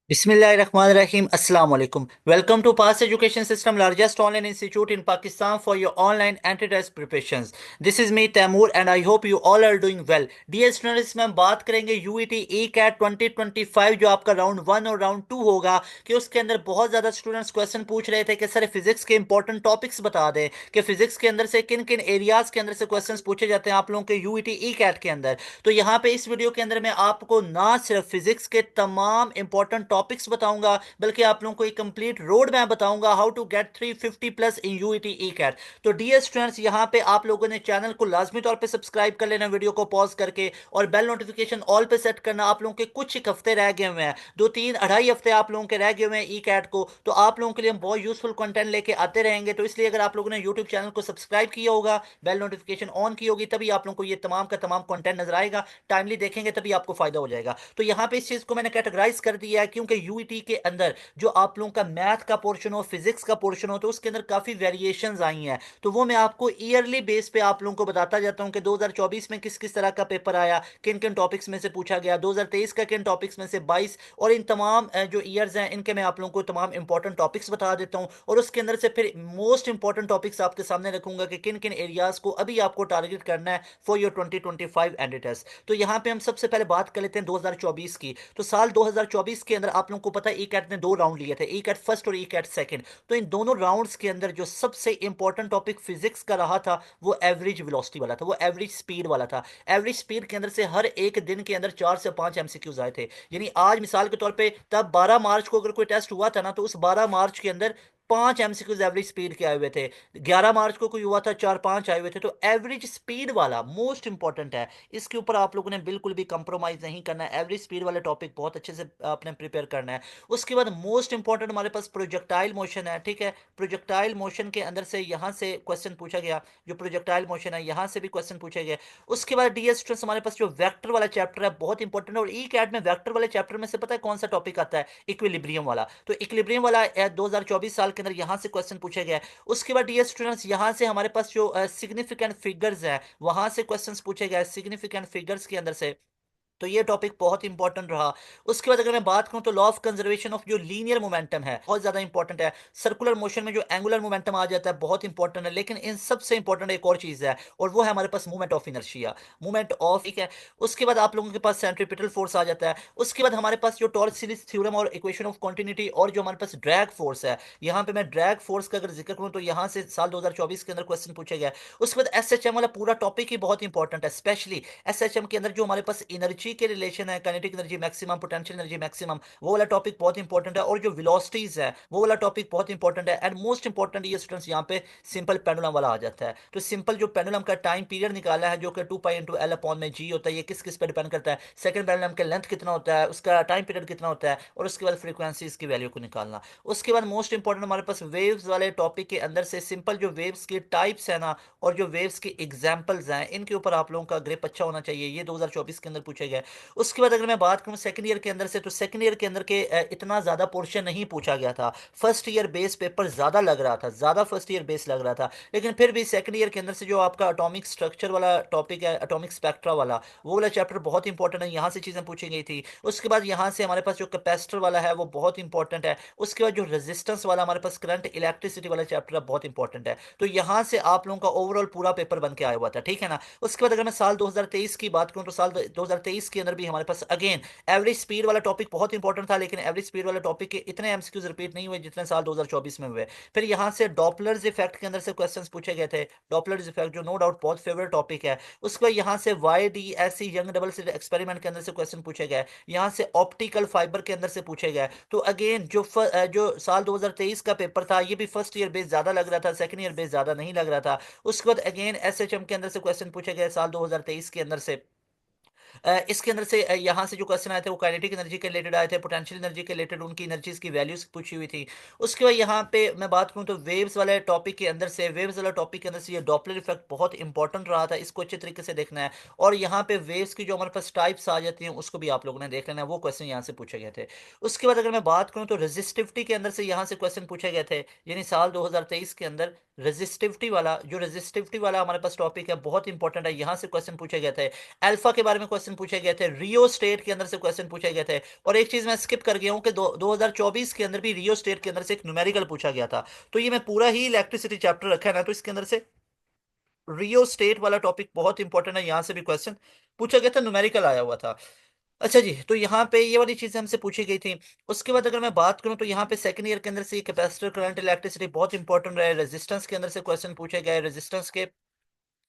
Bismillahirrahmanirrahim. Assalamu alaikum. Welcome to Pass Education System, largest online institute in Pakistan for your online anti-test preparations. This is me Taimur and I hope you all are doing well. Dear students, में हम बात करेंगे UET ई cat 2025 जो आपका round one और round to होगा कि उसके अंदर बहुत ज़्यादा स्टूडेंट्स क्वेश्चन पूछ रहे थे कि सर फिजिक्स के इंपॉर्टेंट टॉपिक्स बता दें कि फिजिक्स के अंदर से किन किन एरियाज के अंदर से क्वेश्चंस पूछे जाते हैं आप लोगों के यूईटी ई कैट के अंदर। तो यहाँ पे इस वीडियो के अंदर मैं आपको ना सिर्फ फिजिक्स के तमाम इंपॉर्टेंट टॉपिक्स बताऊंगा बल्कि आप लोगों को एक कंप्लीट रोड मैप बताऊंगा how to get 350 plus in UET ECAT. तो डियर स्टूडेंट्स, यहाँ पे आप लोगों ने चैनल को लाजमी तौर पे सब्सक्राइब कर लेना वीडियो को पॉज करके, और बेल नोटिफिकेशन ऑल पे सेट करना। आप लोगों के कुछ ही हफ्ते रह गए हुए हैं, दो तीन अढ़ाई हफ्ते आप लोगों के रह गए हुए हैं ई कैट को। तो आप लोगों के लिए हम बहुत यूजफुल कंटेंट लेके आते रहेंगे। तो इसलिए अगर आप लोगों ने यूट्यूब चैनल को सब्सक्राइब किया होगा, बेल नोटिफिकेशन ऑन की होगी, तभी आप लोगों को ये तमाम का तमाम कंटेंट नजर आएगा। टाइमली देखेंगे तभी आपको फायदा हो जाएगा। तो यहाँ पे इस चीज को मैंने कैटेगराइज कर दिया है क्योंकि यूईटी के अंदर जो आप लोगों का मैथ का पोर्शन हो, फिजिक्स का पोर्शन हो, तो उसके अंदर काफी वेरिएशंस आई हैं। तो वो मैं आपको ईयरली बेस पे आप लोगों को बताता जाता हूं कि 2024 में किस किस तरह का पेपर आया, किन किन टॉपिक्स में से पूछा गया, 2023 का किन टॉपिक्स में से 22, और इन तमाम जो ईयर्स हैं इनके मैं आप लोगों को तमाम इंपॉर्टेंट टॉपिक्स बता देता हूं। और उसके अंदर से फिर मोस्ट इंपॉर्टेंट टॉपिक्स आपके सामने रखूंगा कि किन किन एरियाज को अभी आपको टारगेट करना है फॉर योर 2025 एंड टेस्ट। तो यहाँ पे हम सबसे पहले बात कर लेते हैं 2024 की। तो साल 2024 के अंदर आप लोगों को पता है ई कैट ने दो राउंड लिए थे, ई कैट फर्स्ट और ई कैट सेकंड। तो इन दोनों राउंड्स के अंदर जो सबसे इंपॉर्टेंट टॉपिक फिजिक्स का रहा था वो एवरेज वेलोसिटी वाला था, वो एवरेज स्पीड वाला था। एवरेज स्पीड के अंदर से हर एक दिन के अंदर 4 से 5 एमसीक्यूज आए थे। यानी आज मिसाल के तौर पे तब 12 मार्च को अगर कोई टेस्ट हुआ था ना, तो उस 12 मार्च के अंदर 5 एमसीक्यूज एवरेज स्पीड के आए हुए थे। 11 मार्च को कोई हुआ था, 4 5 आए हुए थे। तो एवरेज स्पीड वाला मोस्ट इंपॉर्टेंट है, इसके ऊपर आप लोगों ने बिल्कुल भी कंप्रोमाइज नहीं करना है। एवरेज स्पीड वाले टॉपिक बहुत अच्छे से आपने प्रिपेयर करना है। उसके बाद मोस्ट इंपॉर्टेंट हमारे पास प्रोजेक्टाइल मोशन है, ठीक है। प्रोजेक्टाइल मोशन के अंदर से यहाँ से क्वेश्चन पूछा गया, जो प्रोजेक्टाइल मोशन है यहाँ से भी क्वेश्चन पूछे गए। उसके बाद डीएस स्टूडेंट्स, हमारे पास जो वेक्टर वाला चैप्टर है बहुत इंपॉर्टेंट है, और ई कैट में वेक्टर वाले चैप्टर में से पता है कौन सा टॉपिक आता है? इक्विलिब्रियम वाला। तो इक्विलिब्रियम वाला 2024 साल के अंदर यहाँ से क्वेश्चन पूछे गए। उसके बाद डीएस स्टूडेंट्स, यहाँ से हमारे पास जो सिग्निफिकेंट फिगर्स है वहां से क्वेश्चंस पूछे गए, सिग्निफिकेंट फिगर्स के अंदर से। तो ये टॉपिक बहुत इंपॉर्टेंट रहा। उसके बाद अगर मैं बात करूं तो लॉ ऑफ कंजर्वेशन ऑफ जो लीनियर मोमेंटम है बहुत ज्यादा इंपॉर्टेंट है। सर्कुलर मोशन में जो एंगुलर मोमेंटम आ जाता है बहुत इंपॉर्टेंट है। लेकिन इन सबसे इंपॉर्टेंट एक और चीज है, और वो है हमारे पास movement of inertia, movement of, ठीक है। उसके बाद आप लोगों के पास सेंट्रीपिटल फोर्स आ जाता है। उसके बाद हमारे पास जो टॉर्सियस थ्योरम और इक्वेशन ऑफ कंटिन्यूटी, और जो हमारे पास ड्रैग फोर्स है, यहाँ पे मैं ड्रैग फोर्स का अगर जिक्र करूँ तो यहाँ से साल 2024 के अंदर क्वेश्चन पूछे गए। उसके बाद एसएचएम वाला पूरा टॉपिक ही बहुत इंपॉर्टेंट है, स्पेशली एसएचएम के अंदर जो हमारे पास एनर्जी के रिलेशन है, kinetic energy maximum, potential energy maximum, वो वाला टॉपिक बहुत इंपॉर्टेंट है। और जो वेलोसिटीज है वो वाला टॉपिक बहुत इंपॉर्टेंट है। एंड मोस्ट इंपॉर्टेंट ये स्टूडेंट्स यहाँ पे सिंपल पेंडुलम वाला आ जाता है। तो सिंपल जो पेंडुलम का टाइम पीरियड निकाला है जो कि 2 पाई इंटू एल अपॉन में जी होता है, ये किस किस पे डिपेंड करता है? सेकंड पेंडुलम का लेंथ कितना होता है, उसका टाइम पीरियड कितना होता है, और उसके बाद फ्रीक्वेंसीज की वैल्यू को निकालना। उसके बाद मोस्ट इंपॉर्टेंट हमारे पास वेव्स वाले टॉपिक के अंदर से सिंपल जो वेव्स की टाइप्स है ना, और जो वेव्स की एग्जांपल्स हैं, इनके ऊपर आप लोगों का ग्रिप अच्छा होना चाहिए। ये 2024 के अंदर पूछे गए। उसके बाद अगर मैं बात करूं सेकंड ईयर के अंदर से, तो सेकंड ईयर के अंदर के इतना ज्यादा पोर्शन नहीं पूछा गया था। फर्स्ट ईयर बेस पेपर ज्यादा लग रहा था, ज्यादा फर्स्ट ईयर बेस लग रहा था। लेकिन फिर भी सेकंड ईयर के अंदर से जो आपका एटॉमिक स्ट्रक्चर वाला टॉपिक है, एटॉमिक स्पेक्ट्रा वाला, वो वाला चैप्टर बहुत इंपॉर्टेंट है, यहाँ से चीजें पूछी गई थी। उसके बाद यहाँ से हमारे पास जो कैपेसिटर वाला है वो बहुत इंपॉर्टेंट है। उसके बाद जो रेजिस्टेंस वाला हमारे पास करंट इलेक्ट्रिसिटी वाला चैप्टर है बहुत इंपॉर्टेंट है। तो यहाँ से आप लोगों का ओवरऑल पूरा पेपर बन के आया हुआ था, ठीक है ना। उसके बाद अगर मैं साल 2023 की बात करूं तो साल 2023 के अंदर भी हमारे पास अगेन एवरेज स्पीड वाला टॉपिक बहुत इंपॉर्टेंट था। लेकिन एवरेज स्पीड वाले टॉपिक के इतने एमसीक्यूज रिपीट नहीं हुए जितने साल 2024 में हुए। फिर यहाँ से डॉपलर्स इफेक्ट के अंदर से क्वेश्चंस पूछे गए थे। डॉपलर्स इफेक्ट जो नो डाउट बहुत फेवरेट टॉपिक है। उसके बाद यहाँ से Y D S C Young double slit experiment के अंदर से क्वेश्चन पूछे गए। यहाँ से ऑप्टिकल फाइबर के अंदर से पूछे गए। तो अगेन जो साल 2023 का पेपर था ये भी फर्स्ट ईयर बेस ज्यादा लग रहा था, सेकंड ईयर बेस ज्यादा नहीं लग रहा था। उसके बाद अगेन एसएचएम के अंदर से क्वेश्चन पूछे गए साल 2023 के अंदर से। इसके अंदर से यहाँ से जो क्वेश्चन आए थे वो काइनेटिक एनर्जी के रिलेटेड आए थे, पोटेंशियल एनर्जी के रिलेटेड, उनकी एनर्जीज की वैल्यूज पूछी हुई थी। उसके बाद यहाँ पे मैं बात करूँ तो वेव्स वाले टॉपिक के अंदर से, वेव्स वाला टॉपिक के अंदर से ये डॉपलर इफेक्ट बहुत इंपॉर्टेंट रहा था, इसको अच्छे तरीके से देखना है। और यहाँ पे वेव्स की जो हमारे पास टाइप्स आ जाती हैं उसको भी आप लोगों ने देख लेना है, वो क्वेश्चन यहाँ से पूछे गए थे। उसके बाद अगर मैं बात करूँ तो रेजिस्टिविटी के अंदर से यहाँ से क्वेश्चन पूछे गए थे। यानी साल 2023 के अंदर रेजिस्टिविटी वाला हमारे पास टॉपिक है बहुत इंपॉर्टेंट है, यहाँ से क्वेश्चन पूछे गए थे। अल्फा के बारे में क्वेश्चन क्वेश्चन पूछे गए थे, रियो स्टेट के अंदर से क्वेश्चन पूछे गए थे। और एक चीज मैं स्किप कर गया हूँ कि 2024 के अंदर भी रियो स्टेट के अंदर से एक न्यूमेरिकल पूछा गया था। तो ये मैं पूरा ही इलेक्ट्रिसिटी चैप्टर रखा है ना, तो इसके अंदर से रियो स्टेट वाला टॉपिक बहुत इंपॉर्टेंट है, यहां से भी क्वेश्चन पूछा गया था, न्यूमेरिकल आया हुआ था। अच्छा जी, तो यहाँ पे ये वाली चीजें हमसे पूछी गई थी। उसके बाद अगर मैं बात करूँ तो यहाँ पे सेकंड ईयर के अंदर से कैपेसिटर करंट इलेक्ट्रिसिटी बहुत इंपॉर्टेंट रहे, रेजिस्टेंस के अंदर से क्वेश्चन पूछे गए, रेजिस्टेंस के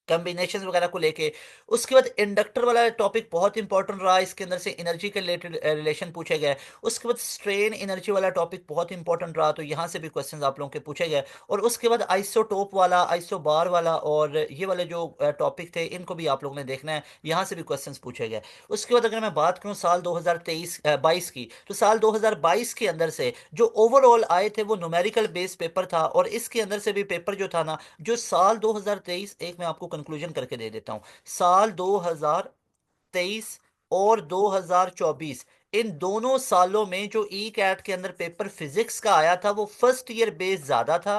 कॉम्बिनेशन वगैरह को लेके। उसके बाद इंडक्टर वाला टॉपिक बहुत इंपॉर्टेंट रहा, इसके अंदर से एनर्जी के रिलेटेड रिलेशन पूछे गए। उसके बाद स्ट्रेन एनर्जी वाला टॉपिक बहुत इंपॉर्टेंट रहा, तो यहाँ से भी क्वेश्चंस आप लोगों के पूछे गए। और उसके बाद आइसोटोप वाला, आइसोबार वाला और ये वाले जो टॉपिक थे इनको भी आप लोगों ने देखना है, यहाँ से भी क्वेश्चंस पूछे गए। उसके बाद अगर मैं बात करूँ साल 2023-22 की, तो साल 2022 के अंदर से जो ओवरऑल आए थे वो न्यूमेरिकल बेस पेपर था। और इसके अंदर से भी पेपर जो था ना, जो साल 2023, एक मैं आपको कंक्लूजन करके दे देता हूं, साल 2023 और 2024, इन दोनों सालों में जो ई कैट के अंदर पेपर फिजिक्स का आया था वो फर्स्ट ईयर बेस ज्यादा था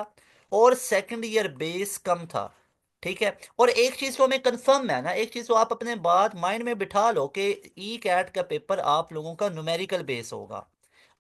और सेकंड ईयर बेस कम था। ठीक है, और एक चीज तो हमें कंफर्म है ना, एक चीज तो आप अपने बात माइंड में बिठा लो कि ई कैट का पेपर आप लोगों का न्यूमेरिकल बेस होगा।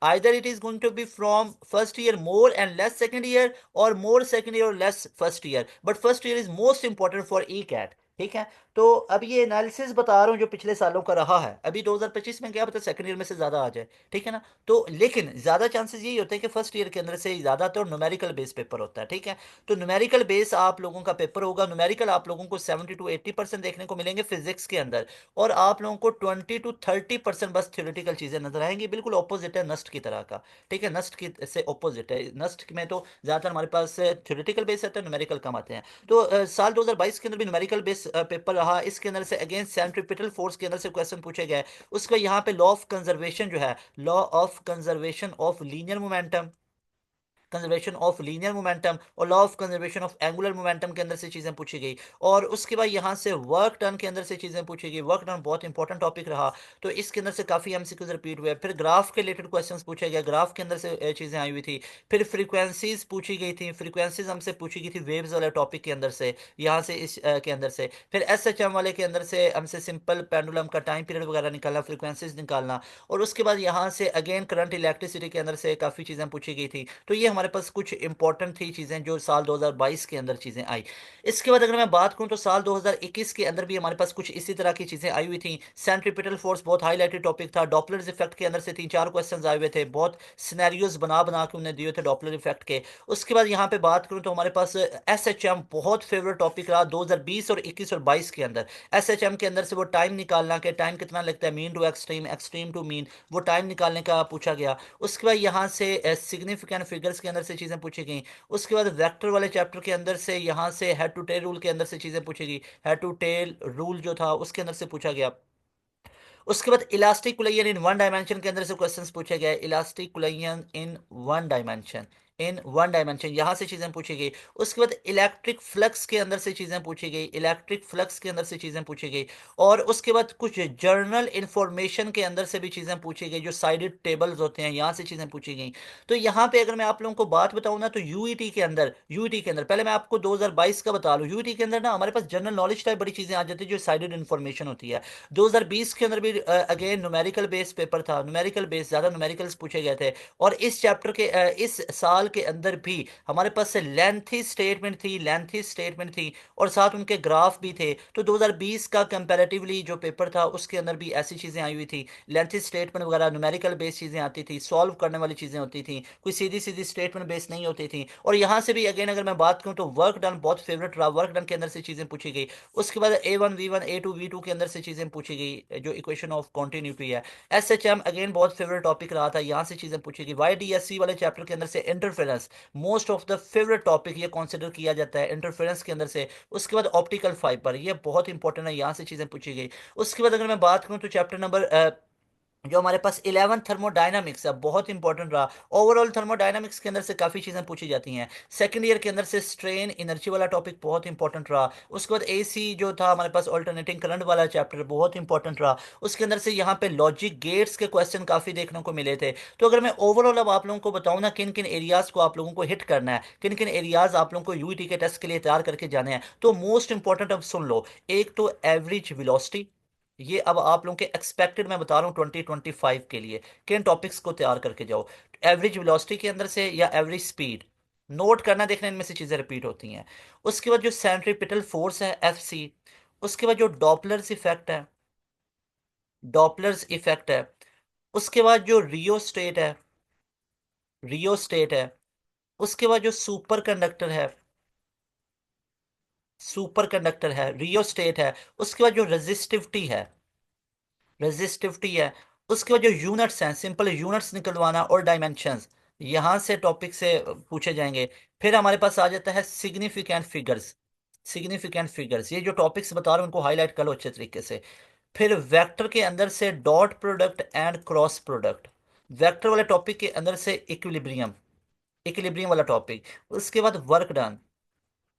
Either it is going to be from first year more and less second year, or more second year or less first year, but first year is most important for ECAT। ठीक है, तो अब ये analysis बता रहा हूँ जो पिछले सालों का रहा है, अभी 2025 में क्या पता सेकंड ईयर में से ज्यादा आ जाए। ठीक है ना, तो लेकिन ज्यादा चांसेस यही होते हैं कि फर्स्ट ईयर के अंदर से ज्यादातर न्यूमेरिकल बेस पेपर होता है। ठीक है, तो न्यूमेरिकल बेस आप लोगों का पेपर होगा, न्यूमेरिकल आप लोगों को 70 to 80% देखने को मिलेंगे फिजिक्स के अंदर, और आप लोगों को 20 to 30% बस थ्योरेटिकल चीजें नजर आएंगी, बिल्कुल ऑपोजिट है नस्ट की तरह का। ठीक है, नस्ट की से ऑपोजिट है, नस्ट में तो ज्यादातर हमारे पास थ्योरेटिकल बेस रहता है, न्यूमेरिकल कम आते हैं। तो साल 2022 के अंदर भी न्यूमेरिकल बेस पेपर रहा, इसके अंदर से अगेंस्ट सेंट्रीपिटल फोर्स के अंदर से क्वेश्चन पूछे गए। उसका यहाँ पे लॉ ऑफ कंजर्वेशन जो है, law of conservation of linear momentum, conservation of linear momentum और law of conservation of angular momentum के अंदर से चीजें पूछी गई। और उसके बाद यहाँ से वर्क डन के अंदर से चीजें पूछी गई, वर्क डन बहुत इंपॉर्टेंट टॉपिक रहा, तो इसके अंदर से काफी एमसीक्यूज रिपीट हुए। फिर ग्राफ के रिलेटेड क्वेश्चंस पूछे गए, ग्राफ के अंदर से चीजें आई हुई थी। फिर फ्रीक्वेंसीज पूछी गई थी, फ्रीक्वेंसीज हमसे पूछी गई थी वेव्स वाले टॉपिक के अंदर से, यहाँ से इस के अंदर से। फिर एसएचएम वाले के अंदर से हमसे सिंपल पेंडुलम का टाइम पीरियड वगैरह निकालना, फ्रीक्वेंसीज निकालना। और उसके बाद यहाँ से अगेन करंट इलेक्ट्रिसिटी के अंदर से काफी चीजें पूछी गई थी। तो ये हमारे पास कुछ इंपॉर्टेंट थी चीजें जो साल 2022 के अंदर चीजें आई। इसके बाद अगर मैं बात करूं तो साल 2021 के अंदर भी हमारे पास कुछ इसी तरह की चीजें आई हुई थी। सेंट्रीपिटल फोर्स बहुत हाईलाइटेड टॉपिक था, डॉपलर इफेक्ट के अंदर से 3-4 क्वेश्चंस आए हुए थे, बहुत सिनेरियोज बना बना के उन्हें दिए थे डॉपलर इफेक्ट के। उसके बाद यहाँ पे बात करूं तो हमारे पास एसएचएम बहुत फेवरेट टॉपिक रहा 2020 और 21 और 22 के अंदर। एसएचएम के अंदर से वो टाइम निकालना कि टाइम कितना लगता है mean to extreme, extreme to mean, वो टाइम निकालने का पूछा गया। उसके बाद यहाँ से सिग्निफिकेंट फिगर्स के अंदर से चीजें पूछी गई। उसके बाद वेक्टर वाले चैप्टर के अंदर से यहाँ से हेड टू टेल रूल के अंदर से चीजें पूछी गई, हेड टू टेल रूल जो था उसके अंदर से पूछा गया। उसके बाद elastic collision in one dimension के अंदर से क्वेश्चंस पूछे गए, elastic collision in one dimension, in one dimension यहां से चीजें पूछी गई। उसके बाद इलेक्ट्रिक फ्लक्स के अंदर से चीजें पूछी गई, इलेक्ट्रिक फ्लक्स के अंदर से चीजें पूछी गई। और उसके बाद कुछ जर्नल इंफॉर्मेशन के अंदर से भी चीजें पूछी गई, जो साइडेड टेबल्स होते हैं यहां से चीजें पूछी गई। तो यहाँ पे अगर मैं आप लोगों को बात बताऊं ना, तो यूईटी के अंदर, यूईटी के अंदर पहले मैं आपको 2022 का बता लूं, यूईटी के अंदर ना हमारे पास जनरल नॉलेज टाइप बड़ी चीजें आ जाती है जो साइडेड इंफॉर्मेशन होती है। 2020 के अंदर भी अगेन न्यूमेरिकल बेस पेपर था, न्यूमेरिकल बेस ज्यादा न्यूमेरिकल्स पूछे गए थे। और इस चैप्टर के इस साल के अंदर भी हमारे पास से लेंथी स्टेटमेंट थी, लेंथी स्टेटमेंट थी, और साथ उनके ग्राफ भी थे। तो 2020 का कंपैरेटिवली जो पेपर था उसके अंदर भी ऐसी चीजें आई हुई थी, लेंथी स्टेटमेंट वगैरह न्यूमेरिकल बेस चीजें आती थी, सॉल्व करने वाली चीजें होती थी, कोई सीधी सीधी स्टेटमेंट बेस नहीं होती थी। और यहाँ से भी अगेन अगर मैं बात करूँ तो वर्क डन बहुत फेवरेट रहा, वर्क डन के अंदर से चीजें पूछी गई। उसके बाद A1 V1 A2 V2 के अंदर से चीजें पूछी गई, जो इक्वेशन ऑफ कॉन्टिन्यूटी है। एसएचएम अगेन बहुत फेवरेट टॉपिक रहा था, यहाँ से चीजें पूछी गई। YDSC वाले चैप्टर के अंदर से interference most of the favourite topic ये कंसिडर किया जाता है इंटरफेरेंस के अंदर से। उसके बाद ऑप्टिकल फाइबर, ये बहुत इंपॉर्टेंट है, यहाँ से चीजें पूछी गई। उसके बाद अगर मैं बात करूँ तो चैप्टर नंबर जो हमारे पास 11 थर्मोडायनामिक्स है बहुत इंपॉर्टेंट रहा। ओवरऑल थर्मोडायनामिक्स के अंदर से काफी चीजें पूछी जाती हैं। सेकंड ईयर के अंदर से स्ट्रेन एनर्जी वाला टॉपिक बहुत इंपॉर्टेंट रहा। उसके बाद एसी जो था हमारे पास ऑल्टरनेटिंग करंट वाला चैप्टर बहुत इंपॉर्टेंट रहा। उसके अंदर से यहाँ पे लॉजिक गेट्स के क्वेश्चन काफी देखने को मिले थे। तो अगर मैं ओवरऑल अब आप लोगों को बताऊं ना किन किन एरियाज को आप लोगों को हिट करना है, किन किन एरियाज आप लोगों को यूईटी के टेस्ट के लिए तैयार करके जाने हैं, तो मोस्ट इंपॉर्टेंट अब सुन लो। एक तो एवरेज वेलोसिटी, ये अब आप लोगों के एक्सपेक्टेड मैं बता रहा हूँ 2025 के लिए किन टॉपिक्स को तैयार करके जाओ। एवरेज वेलोसिटी के अंदर से या एवरेज स्पीड नोट करना, देखना इनमें से चीजें रिपीट होती हैं। उसके बाद जो सेंट्रीपिटल फोर्स है FC, उसके बाद जो डॉपलर्स इफेक्ट है, डॉपलर्स इफेक्ट है, उसके बाद जो रियोस्टेट है, रियोस्टेट है, उसके बाद जो सुपर कंडक्टर है, सुपर कंडक्टर है, रियोस्टेट है, उसके बाद जो रेजिस्टिविटी है, रेजिस्टिविटी है, उसके बाद जो यूनिट्स हैं, सिंपल यूनिट्स निकलवाना और डायमेंशंस, यहां से टॉपिक से पूछे जाएंगे। फिर हमारे पास आ जाता है सिग्निफिकेंट फिगर्स, सिग्निफिकेंट फिगर्स, ये जो टॉपिक्स बता रहा हूं उनको हाईलाइट कर लो अच्छे तरीके से। फिर वेक्टर के अंदर से dot product and cross product, vector वाले टॉपिक के अंदर से इक्विलिब्रियम, इक्विलिब्रियम वाला टॉपिक, उसके बाद वर्क डन,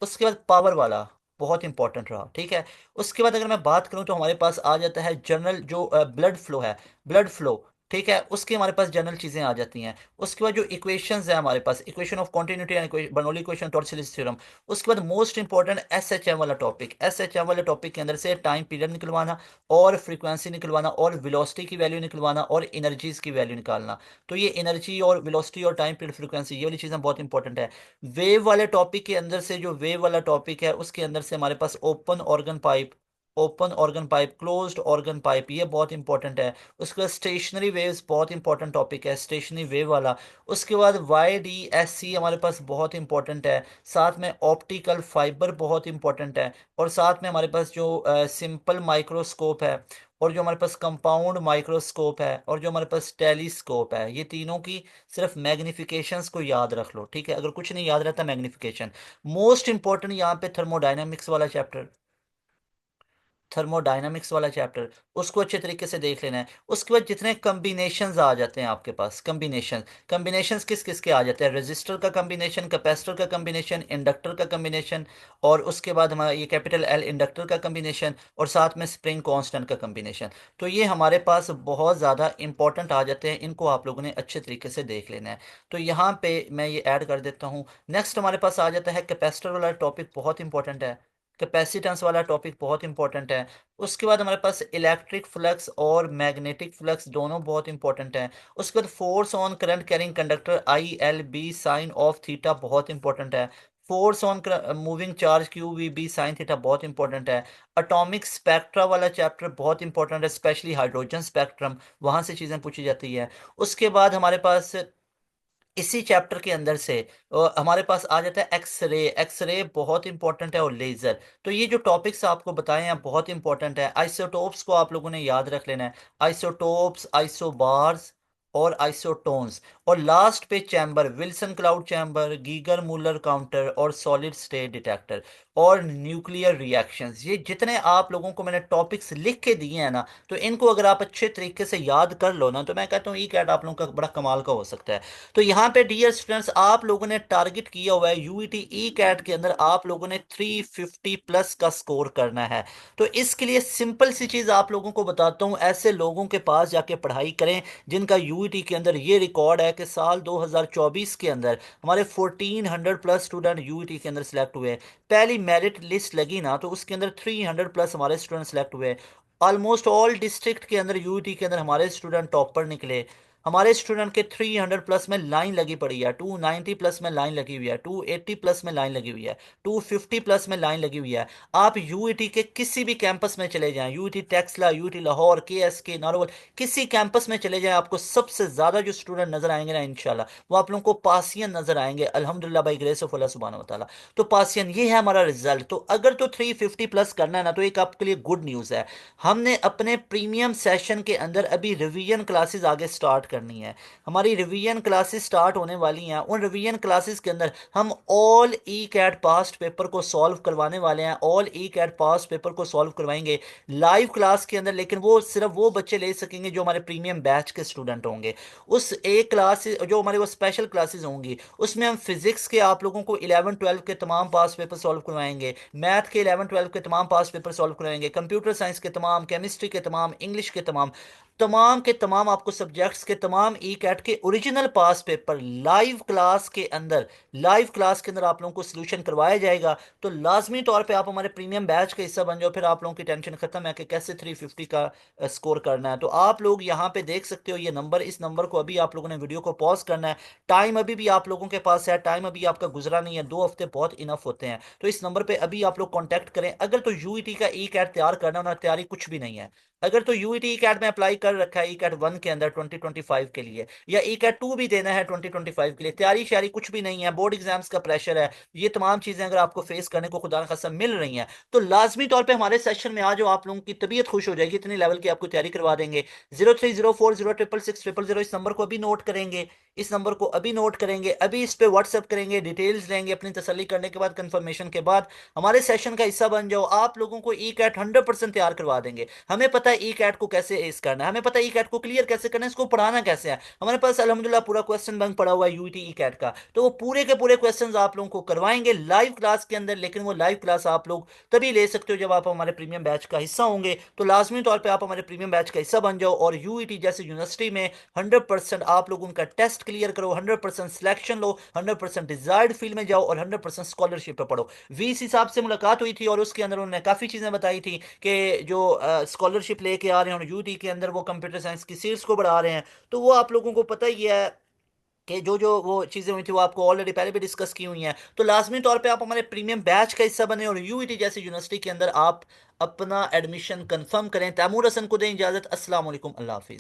उसके बाद पावर वाला बहुत इंपॉर्टेंट रहा, ठीक है। उसके बाद अगर मैं बात करूं तो हमारे पास आ जाता है जनरल जो ब्लड फ्लो है, ब्लड फ्लो, ठीक है, उसकी हमारे पास जनरल चीजें आ जाती हैं। उसके बाद जो इक्वेशंस है हमारे पास, equation of continuity and Bernoulli equation, Torricelli theorem. उसके बाद मोस्ट इंपॉर्टेंट SHM वाला टॉपिक, SHM वाले टॉपिक के अंदर से टाइम पीरियड निकलवाना और फ्रीक्वेंसी निकलवाना और वेलोसिटी की वैल्यू निकलवाना और एनर्जीज की वैल्यू निकालना। तो ये एनर्जी और वेलोसिटी और टाइम पीरियड फ्रीक्वेंसी ये वाली चीजें बहुत इंपॉर्टेंट है। वेव वाले टॉपिक के अंदर से, जो वेव वाला टॉपिक है उसके अंदर से हमारे पास open organ pipe, open organ pipe, closed organ pipe, ये बहुत इंपॉर्टेंट है। उसके बाद स्टेशनरी वेव्स बहुत इंपॉर्टेंट टॉपिक है, स्टेशनरी वेव वाला। उसके बाद YDSC हमारे पास बहुत इंपॉर्टेंट है। साथ में ऑप्टिकल फाइबर बहुत इंपॉर्टेंट है। और साथ में हमारे पास जो सिंपल माइक्रोस्कोप है, और जो हमारे पास कंपाउंड माइक्रोस्कोप है, और जो हमारे पास टेलीस्कोप है, ये तीनों की सिर्फ मैग्निफिकेशंस को याद रख लो, ठीक है। अगर कुछ नहीं याद रहता मैग्निफिकेशन। मोस्ट इंपॉर्टेंट यहाँ पे थर्मोडायनामिक्स वाला चैप्टर, थर्मोडायनामिक्स वाला चैप्टर, उसको अच्छे तरीके से देख लेना है। उसके बाद जितने कम्बिनेशंस आ जाते हैं आपके पास, कम्बिनेशन, कम्बिनेशंस किस किस के आ जाते हैं, रेजिस्टर का कम्बिनेशन, कैपेसिटर का कम्बिनेशन, इंडक्टर का कम्बिनेशन, और उसके बाद हमारा ये कैपिटल L इंडक्टर का कम्बिनेशन, और साथ में स्प्रिंग कांस्टेंट का कम्बिनेशन। तो ये हमारे पास बहुत ज़्यादा इंपॉर्टेंट आ जाते हैं, इनको आप लोगों ने अच्छे तरीके से देख लेना है। तो यहाँ पे मैं ये ऐड कर देता हूँ। नेक्स्ट हमारे पास आ जाता है कैपेसिटर वाला टॉपिक, बहुत इंपॉर्टेंट है, कैपेसिटेंस वाला टॉपिक बहुत इंपॉर्टेंट है। उसके बाद हमारे पास इलेक्ट्रिक फ्लक्स और मैग्नेटिक फ्लक्स दोनों बहुत इंपॉर्टेंट हैं। उसके बाद force on current carrying conductor ILB sine of theta बहुत इंपॉर्टेंट है। Force on moving charge QVB sine theta बहुत इंपॉर्टेंट है। अटोमिक स्पेक्ट्रा वाला चैप्टर बहुत इंपॉर्टेंट है, स्पेशली हाइड्रोजन स्पेक्ट्रम, वहां से चीजें पूछी जाती है। उसके बाद हमारे पास इसी चैप्टर के अंदर से हमारे पास आ जाता है एक्सरे, एक्सरे बहुत इंपॉर्टेंट है, और लेजर। तो ये जो टॉपिक्स आपको बताए हैं बहुत इंपॉर्टेंट है। आइसोटोप्स को आप लोगों ने याद रख लेना है, आइसोटोप्स, आइसोबार्स और आइसोटोन्स। और लास्ट पे chamber, Wilson cloud chamber, Geiger Muller counter और सॉलिड स्टेट डिटेक्टर और न्यूक्लियर रिएक्शंस, ये जितने आप लोगों को मैंने टॉपिक्स लिख के दिए हैं ना, तो इनको अगर आप अच्छे तरीके से याद कर लो ना, तो मैं कहता हूँ ई कैट आप लोगों का बड़ा कमाल का हो सकता है। तो यहाँ पे डियर स्टूडेंट्स आप लोगों ने टारगेट किया हुआ है यूईटी ई कैट के अंदर आप लोगों ने 350 प्लस का स्कोर करना है। तो इसके लिए सिंपल सी चीज आप लोगों को बताता हूँ, ऐसे लोगों के पास जाके पढ़ाई करें जिनका यूईटी के अंदर ये रिकॉर्ड है कि साल 2024 के अंदर हमारे 1400 प्लस स्टूडेंट यूईटी के अंदर सिलेक्ट हुए। पहली मेरिट लिस्ट लगी ना तो उसके अंदर 300 प्लस हमारे स्टूडेंट सिलेक्ट हुए। ऑलमोस्ट ऑल डिस्ट्रिक्ट के अंदर यूईटी के अंदर हमारे स्टूडेंट टॉपर निकले। हमारे स्टूडेंट के 300 प्लस में लाइन लगी पड़ी है, 290 प्लस में लाइन लगी हुई है, 280 प्लस में लाइन लगी हुई है, 250 प्लस में लाइन लगी हुई है। आप यूईटी के किसी भी कैंपस में चले जाएं, UET Taxila, UET Lahore, KSK नारोल, किसी कैंपस में चले जाएं, आपको सबसे ज्यादा जो स्टूडेंट नजर आएंगे ना इंशाल्लाह, वो आप लोगों को पासियन नजर आएंगे, अल्हम्दुलिल्लाह बाई ग्रेस ऑफ अल्लाह सुब्हानहू व तआला। तो पासियन ये है हमारा रिजल्ट। तो अगर तो 350 प्लस करना है ना, तो एक आपके लिए गुड न्यूज़ है, हमने अपने प्रीमियम सेशन के अंदर अभी रिवीजन क्लासेस आगे स्टार्ट करनी है। हमारी रिवीजन क्लासेस स्टार्ट होने वाली हैं। उन रिवीजन क्लासेस के अंदर हम all ECAT past paper को सॉल्व करवाने वाले हैं, all ECAT past paper को सॉल्व करवाएंगे लाइव क्लास के अंदर। लेकिन वो सिर्फ वो बच्चे ले सकेंगे जो हमारे प्रीमियम बैच के स्टूडेंट होंगे। उस एक क्लास जो हमारे वो स्पेशल क्लासेस होंगी, उसमें हम फिजिक्स के आप लोगों को 11 12 के तमाम पास पेपर सॉल्व करवाएंगे, मैथ के 11 12 के तमाम पास पेपर सॉल्व करवाएंगे, कंप्यूटर साइंस के तमाम, केमिस्ट्री के तमाम, इंग्लिश के तमाम। तमाम के तमाम आपको सब्जेक्ट्स के तमाम ई कैट के ओरिजिनल पास पेपर लाइव क्लास के अंदर आप लोगों को सोल्यूशन करवाया जाएगा। तो लाजमी तौर पे आप हमारे प्रीमियम बैच का हिस्सा बन जाओ, फिर आप लोगों की टेंशन खत्म है कि कैसे 350 का स्कोर करना है। तो आप लोग यहाँ पे देख सकते हो ये नंबर, इस नंबर को अभी आप लोगों ने वीडियो को पॉज करना है। टाइम अभी भी आप लोगों के पास है, टाइम अभी आपका गुजरा नहीं है, 2 हफ्ते बहुत इनफ होते हैं। तो इस नंबर पे अभी आप लोग कॉन्टैक्ट करें। अगर तो यूईटी का ई कैट तैयार करना ना, तैयारी कुछ भी नहीं है। अगर तो यूईटी कैट में अप्लाई कर रखा है ई कैट 1 के अंदर 2025 के लिए, या ई कैट 2 भी देना है 2025 के लिए, तैयारी शारी कुछ भी नहीं है, बोर्ड एग्जाम्स का प्रेशर है, ये तमाम चीजें अगर आपको फेस करने को खुदा न खासा मिल रही हैं, तो लाजमी तौर पे हमारे सेशन में आ जाओ। आप लोगों की तबीयत खुश हो जाएगी, इतने लेवल की आपको तैयारी करवा देंगे। 0304066600 इस नंबर को अभी नोट करेंगे, इस नंबर को अभी नोट करेंगे, अभी इस पे व्हाट्सएप करेंगे, डिटेल्स लेंगे अपनी तसल्ली करने के बाद, कंफर्मेशन के बाद हमारे सेशन का हिस्सा बन जाओ। आप लोगों को ई कैट 100% तैयार करवा देंगे। हमें पता है ई कैट को कैसे एस करना है, हमें पता है ई कैट को क्लियर कैसे करना है, इसको पढ़ाना कैसे है। हमारे पास अल्हम्दुलिल्लाह पूरा क्वेश्चन बैंक पड़ा हुआ है यूईटी ई कैट का। तो वो पूरे के पूरे क्वेश्चंस आप लोगों को करवाएंगे लाइव क्लास के अंदर। लेकिन वो लाइव क्लास आप लोग तभी ले सकते हो जब आप हमारे प्रीमियम बैच का हिस्सा होंगे। तो लाजमी तौर पर आप हमारे प्रीमियम बैच का हिस्सा बन जाओ और यूईटी जैसे यूनिवर्सिटी में 100% आप लोग उनका टेस्ट क्लियर करो, 100% सिलेक्शन लो, 100% डिजायर्ड फील्ड में जाओ और 100% स्कॉलरशिप पे पढ़ो। वीसी साहब से मुलाकात हुई थी और उसके अंदर उन्होंने काफ़ी चीज़ें बताई थी कि जो स्कॉलरशिप लेके आ रहे हैं और यूटी के अंदर वो कंप्यूटर साइंस की सीट्स को बढ़ा रहे हैं। तो वो आप लोगों को पता ही है कि जो जो वो चीज़ें हुई थी वो आपको ऑलरेडी पहले भी डिस्कस की हुई हैं। तो लाजमी तौर पे आप हमारे प्रीमियम बैच का हिस्सा बने और यूईटी जैसी यूनिवर्सिटी के अंदर आप अपना एडमिशन कंफर्म करें। तैमूर हसन को दें इजाज़त। अस्सलाम वालेकुम, अल्लाह हाफिज़।